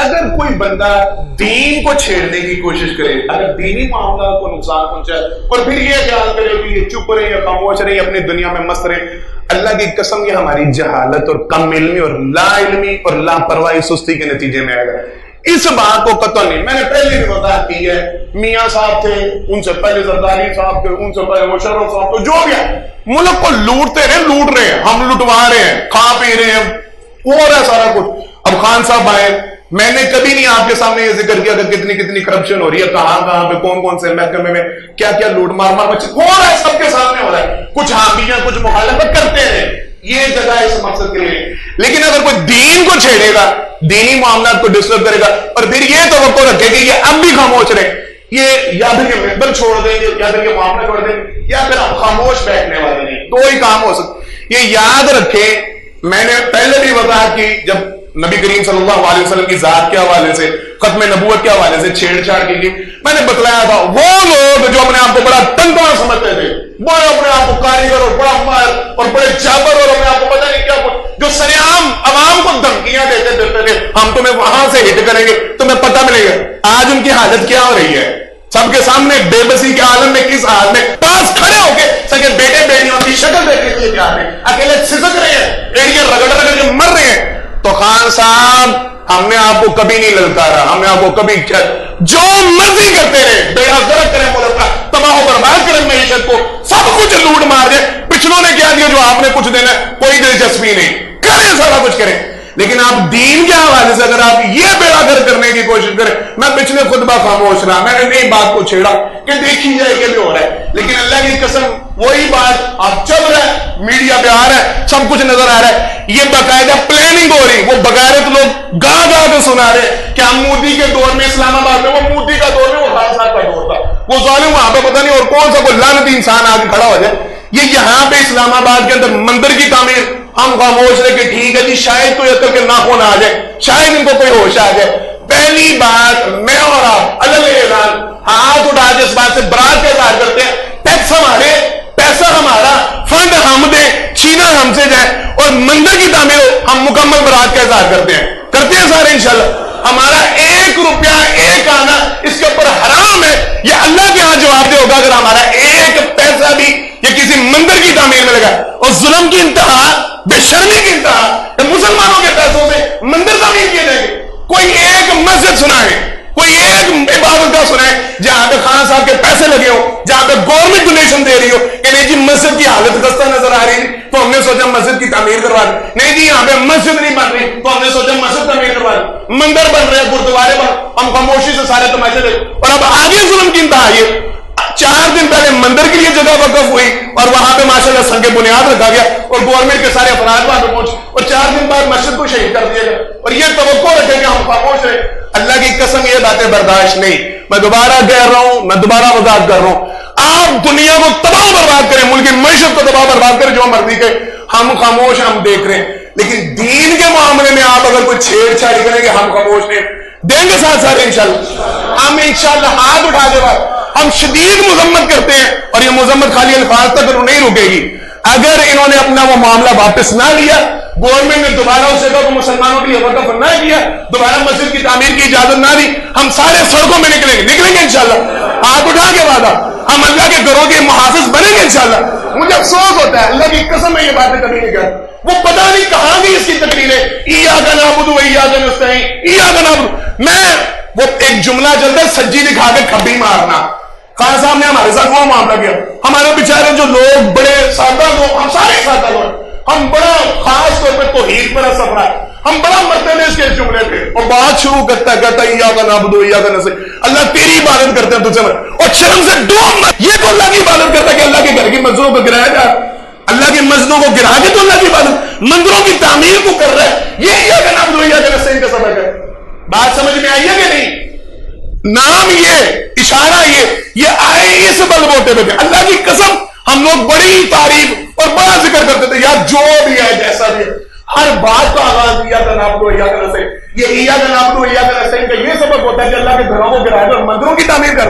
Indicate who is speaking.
Speaker 1: اگر کوئی بندہ دین کو چھیڑنے کی کوشش کرے، اگر دینی معاملات کو نقصان پہنچائے اور پھر یہ خیال کرے کہ یہ چپ رہے یا خاموش رہے اپنی دنیا میں مست رہے، اللہ کی قسم یہ ہماری جہالت اور کم علمی اور لا علمی اور لاپرواہی سستی کے نتیجے میں آئے گا۔ اس بات کو قطع نہیں، میں نے پہلے بھی وضاحت کی ہے، میاں صاحب تھے، ان سے پہلے زرداری صاحب تھے، ان سے پہلے مشرف صاحب تھے، جو بھی ہے ملک کو لوٹتے رہے، لوٹ رہے ہیں، ہم لٹوا رہے ہیں، کھا پی رہے ہیں، ہو رہا ہے سارا کچھ۔ اب خان صاحب آئے، میں نے کبھی نہیں آپ کے سامنے یہ ذکر کیا کہ کتنی کرپشن ہو رہی ہے، کہاں پہ کون سے محکمے میں کیا لوٹ مار بچے ہو رہا ہے، سب کے سامنے ہو رہا ہے، کچھ حامیاں کچھ مخالفت کرتے ہیں، یہ جگہ اس مقصد کے لیے۔ لیکن اگر کوئی دین کو چھیڑے گا، دینی معاملات کو ڈسٹرب کرے گا اور پھر یہ توقع رکھے کہ یہ اب بھی خاموش رہے، یہ یا پھر یہ محفل چھوڑ دیں گے یا پھر یہ معاملہ چھوڑ دیں گے یا پھر ہم خاموش بیٹھنے والے نہیں، دو ہی کام ہو سکتے۔ یہ یاد رکھیں، میں نے پہلے بھی وضاحت کی، جب نبی کریم صلی اللہ علیہ وسلم کی ذات کے حوالے سے، ختم نبوت کے حوالے سے چھیڑ چھاڑ کی گئی، میں نے بتلایا تھا وہ لوگ جو اپنے آپ کو بڑا تنگا سمجھتے تھے، بڑے اپنے آپ کو کاریگر اور بڑا ماہر اور بڑے جابر اور اپنے آپ کو پتہ نہیں کیا کچھ، جو سرعام عوام کو دھمکیاں دیتے تھے، ہم تمہیں وہاں سے ہٹ کریں گے، تمہیں پتہ ملے گا۔ آج ان کی حالت کیا ہو رہی ہے؟ سب کے سامنے بے بسی کے عالم میں کس حال میں پاس کھڑے ہو کے سکے بیٹے بیٹیوں کی شکل دیکھنے کے لیے تیار ہیں، اکیلے سسک رہے ہیں، ایڑیاں رگڑ کے مر رہے ہیں۔ تو خان صاحب ہم نے آپ کو کبھی نہیں للکارا، ہم نے آپ کو کبھی جو مرضی کرتے رہے، بیڑا غرق کریں ملک کا، تباہ و برباد کریں معیشت کو، سب کچھ لوٹ مار دیں، پچھلوں نے کیا دیا جو آپ نے کچھ دینا کوئی دلچسپی نہیں، کریں سارا کچھ کریں۔ لیکن آپ دین کے حوالے سے اگر آپ یہ بیڑا گرک کرنے کی کوشش کریں، میں پچھلے خطبہ خاموش رہا، میں نے نئی بات کو چھیڑا کہ دیکھی جائے کہ بھی ہو رہا ہے، لیکن اللہ کی قسم وہی بات آپ چل رہا ہے، میڈیا پہ آ رہا ہے، سب کچھ نظر آ رہا ہے، یہ باقاعدہ پلاننگ ہو رہی، وہ بغیرت لوگ گا کے سنا رہے کہ ہم مودی کے دور میں، اسلام آباد میں، وہ مودی کا دور میں وہ خان صاحب کا دور تھا، وہ ظالم وہاں پہ پتہ نہیں اور کون سا کوئی لعنتی انسان آگے کھڑا ہو جائے، یہ یہاں پہ اسلام آباد کے اندر مندر کی تعمیر، ہم خاموش رہے کہ ٹھیک ہے جی، شاید کوئی عقل کے ناخن آ جائے، شاید ان کو کوئی ہوش آ جائے۔ پہلی بات میں اور آپ اعلان ہاتھ اٹھا کے اس بات سے برات کا اظہار کرتے ہیں، ٹیکس ہمارے، پیسہ ہمارا، فنڈ ہم دیں، چھینا ہم سے جائے اور مندر کی تعمیر ہو، ہم مکمل برات کا اظہار کرتے ہیں سارے انشاءاللہ۔ ہمارا 1 روپیہ 1 آنا اس کے اوپر حرام ہے، یہ اللہ کے ہاں جواب دے ہوگا اگر ہمارا 1 پیسہ بھی یہ کسی مندر کی تعمیر میں لگا۔ اور ظلم کی انتہا، بے شرمی کی انتہا کہ مسلمانوں کے پیسوں سے مندر تعمیر کیے جائیں گے۔ کوئی ایک مسجد سنائے، کوئی ایک عبادت کا سنائے جہاں پہ خان صاحب کے پیسے لگے ہو، جہاں پہ گورنمنٹ ڈونیشن دے رہی ہو کہ نہیں جی مسجد کی حالت خستہ نظر آ رہی ہے تو ہم نے سوچا مسجد کی تعمیر کروا دی، نہیں جی یہاں پہ مسجد نہیں بن رہی تو ہم نے سوچا مسجد تعمیر کروا دی، مندر بن رہے گردوارے بن، ہم خاموشی سے سارے تماشے دیکھ۔ اور اب آگے ظلم کی انتہا یہ 4 دن پہلے مندر کے لیے جگہ وقف ہوئی اور وہاں پہ ماشاءاللہ سنگ بنیاد رکھا گیا اور گورنمنٹ کے سارے افراد وہاں پہ پہنچے اور 4 دن بعد مسجد کو شہید کر دیا گیا اور یہ توقع رکھے کہ ہم خاموش رہے۔ اللہ کی قسم یہ باتیں برداشت نہیں۔ میں دوبارہ کہہ رہا ہوں، میں دوبارہ وضاحت کر رہا ہوں، آپ دنیا کو تباہ برباد کریں، ملک کی معیشت کو تباہ برباد کریں، جو مرضی کریں، ہم خاموش، ہم دیکھ رہے ہیں۔ لیکن دین کے معاملے میں آپ اگر کوئی چھیڑ چھاڑی کریں گے، ہم خاموش نہیں دیں گے ساتھ انشاءاللہ۔ ہم انشاءاللہ ہاتھ اٹھا کے بعد ہم شدید مذمت کرتے ہیں اور یہ مذمت خالی الفاظ تک نہیں رکے گی۔ اگر انہوں نے اپنا وہ معاملہ واپس نہ لیا، گورنمنٹ نے دوبارہ اس جگہ کو مسلمانوں کے لیے وقف نہ کیا، دوبارہ مسجد کی تعمیر کی اجازت نہ دی، ہم سارے سڑکوں میں نکلیں گے انشاءاللہ، ہاتھ اٹھا کے وعدہ، ہم اللہ کے گھروں کے محافظ بنیں گے انشاءاللہ۔ مجھے افسوس ہوتا ہے، اللہ کی قسم میں یہ باتیں کبھی نہیں کرتا، وہ پتہ نہیں کہاں گئی اس کی تقریریں، ایاک نعبد و ایاک نستعین، ایاک نعبد، میں وہ ایک جملہ چلتا ہے سجی دکھا کے کھبی مارنا۔ خان صاحب نے ہمارے ساتھ وہ معاملہ کیا، ہمارے بیچارے جو لوگ بڑے سادہ لوگ، ہم سارے سادہ لوگ، ہم بڑا خاص طور پہ توحید پر سفر، ہم بڑا مرتے ہیں اس کے جملے پہ اور بات شروع کرتا ہے ایاک نعبد و ایاک نستعین، اللہ تیری عبادت کرتے ہیں تجھ سے، اور شرم سے ڈوب مت، یہ تو اللہ کی عبادت کرتا ہے کہ اللہ کے گھر کی مسجدوں کو گرایا جا، اللہ کی مسجدوں کو گرا کے تو اللہ کی عبادت، مندروں کی تعمیر کو کر رہا ہے، یہ ایاک نعبد و ایاک نستعین کا سبق ہے۔ بات سمجھ میں آئی ہے کہ نہیں؟ نام یہ، اشارہ یہ آئے اس بل بوتے پہ تھے۔ اللہ کی قسم ہم لوگ بڑی تعریف اور بڑا ذکر کرتے تھے، یار جو بھی ہے جیسا بھی ہے، ہر بات کا آغاز ایاک نعبد و ایاک نستعین، یہ ایاک نعبد و ایاک نستعین کا یہ سبق ہوتا ہے کہ اللہ کے گھروں کو گرائے اور مندروں کی تعمیر کر،